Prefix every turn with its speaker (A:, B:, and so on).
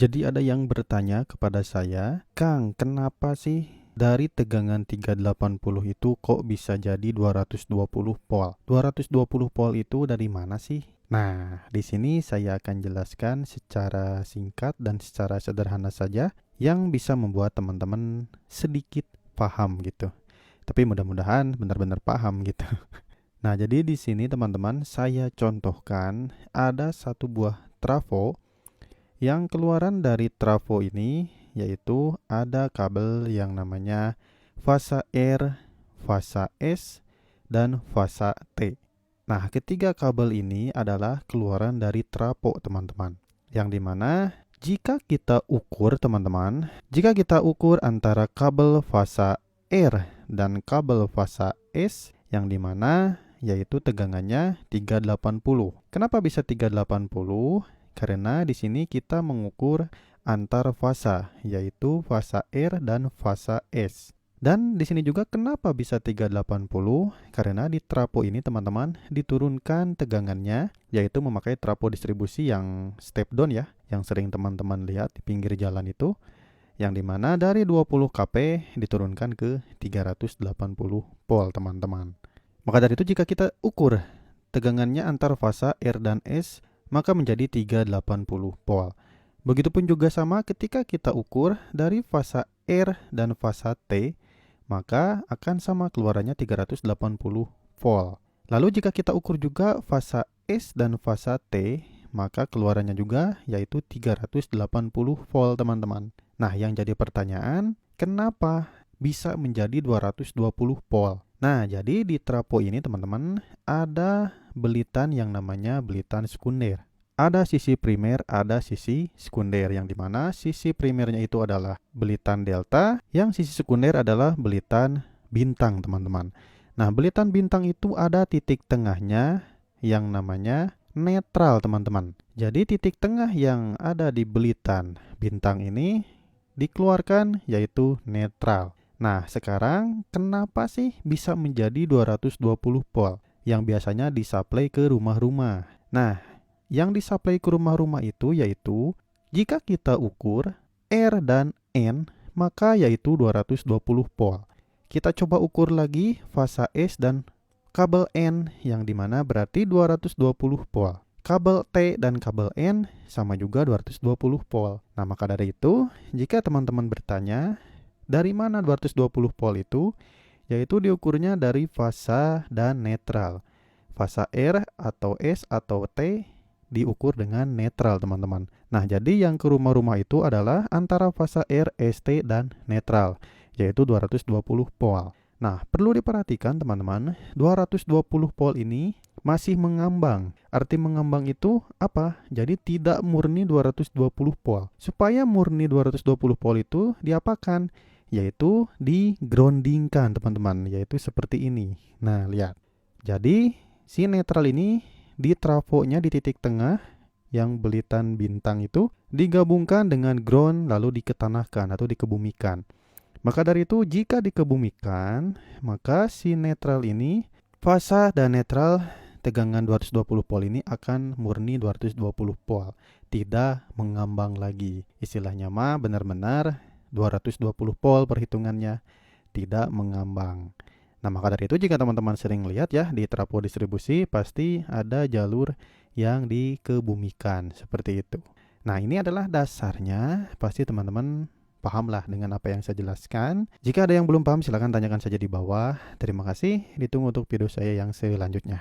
A: Jadi ada yang bertanya kepada saya, Kang, kenapa sih dari tegangan 380 itu kok bisa jadi 220 volt? 220 volt itu dari mana sih? Nah, di sini saya akan jelaskan secara singkat dan secara sederhana saja yang bisa membuat teman-teman sedikit paham gitu. Tapi mudah-mudahan benar-benar paham gitu. Nah, jadi di sini teman-teman saya contohkan ada satu buah trafo yang keluaran dari trafo ini yaitu ada kabel yang namanya fasa R, fasa S, dan fasa T. Nah, ketiga kabel ini adalah keluaran dari trafo, teman-teman. Yang dimana jika kita ukur, teman-teman, jika kita ukur antara kabel fasa R dan kabel fasa S, yang dimana yaitu tegangannya 380. Kenapa bisa 380? Karena di sini kita mengukur antar fasa, yaitu fasa R dan fasa S. Dan di sini juga kenapa bisa 380? Karena di trafo ini teman-teman diturunkan tegangannya, yaitu memakai trafo distribusi yang step down ya, yang sering teman-teman lihat di pinggir jalan itu, yang dimana dari 20 kP diturunkan ke 380 volt teman-teman. Maka dari itu jika kita ukur tegangannya antar fasa R dan S, maka menjadi 380 volt. Begitupun juga sama ketika kita ukur dari fasa R dan fasa T, maka akan sama keluarannya 380 volt. Lalu jika kita ukur juga fasa S dan fasa T, maka keluarannya juga yaitu 380 volt, teman-teman. Nah, yang jadi pertanyaan, kenapa bisa menjadi 220 volt? Nah, jadi di trafo ini teman-teman ada belitan yang namanya belitan sekunder. Ada sisi primer, ada sisi sekunder, yang dimana sisi primernya itu adalah belitan delta, yang sisi sekunder adalah belitan bintang, teman-teman. Nah, belitan bintang itu ada titik tengahnya yang namanya netral, teman-teman. Jadi titik tengah yang ada di belitan bintang ini dikeluarkan yaitu netral. Nah, sekarang kenapa sih bisa menjadi 220 volt yang biasanya disuplai ke rumah-rumah? Nah, yang disuplai ke rumah-rumah itu yaitu jika kita ukur R dan N, maka yaitu 220 volt. Kita coba ukur lagi fasa S dan kabel N yang dimana berarti 220 volt. Kabel T dan kabel N sama juga 220 volt. Nah, maka dari itu, jika teman-teman bertanya, dari mana 220 volt itu? Yaitu diukurnya dari fasa dan netral. Fasa R atau S atau T diukur dengan netral, teman-teman. Nah, jadi yang ke rumah-rumah itu adalah antara fasa R, ST, dan netral, yaitu 220 volt. Nah, perlu diperhatikan teman-teman, 220 volt ini masih mengambang. Arti mengambang itu apa? Jadi tidak murni 220 volt. Supaya murni 220 volt itu diapakan? Yaitu di-groundingkan, teman-teman, yaitu seperti ini. Nah, lihat. Jadi, si netral ini di trafonya di titik tengah yang belitan bintang itu digabungkan dengan ground lalu diketanahkan atau dikebumikan. Maka dari itu jika dikebumikan, maka si netral ini, fasa dan netral tegangan 220 volt ini akan murni 220 volt, tidak mengambang lagi. Istilahnya mah benar-benar 220 volt perhitungannya, tidak mengambang. Nah, maka dari itu jika teman-teman sering lihat ya di trafo distribusi pasti ada jalur yang dikebumikan seperti itu. Nah, ini adalah dasarnya, pasti teman-teman pahamlah dengan apa yang saya jelaskan. Jika ada yang belum paham silahkan tanyakan saja di bawah. Terima kasih, ditunggu untuk video saya yang selanjutnya.